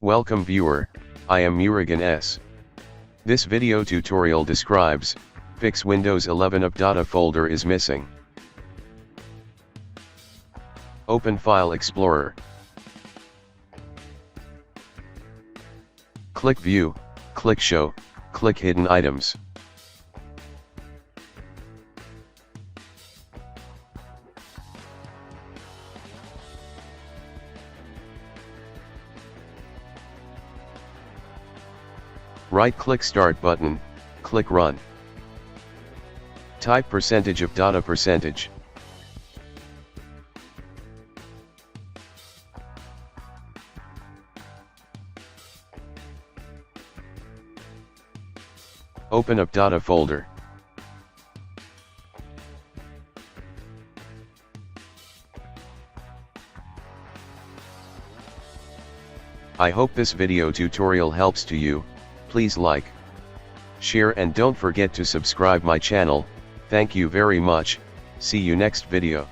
Welcome viewer, I am Murugan S. This video tutorial describes, fix Windows 11 Appdata folder is missing. Open File Explorer. Click View, click Show, click Hidden Items. Right-click Start button, click Run. Type percentage of data percentage. Open Appdata folder. I hope this video tutorial helps to you. Please like, share and don't forget to subscribe my channel. Thank you very much. See you next video.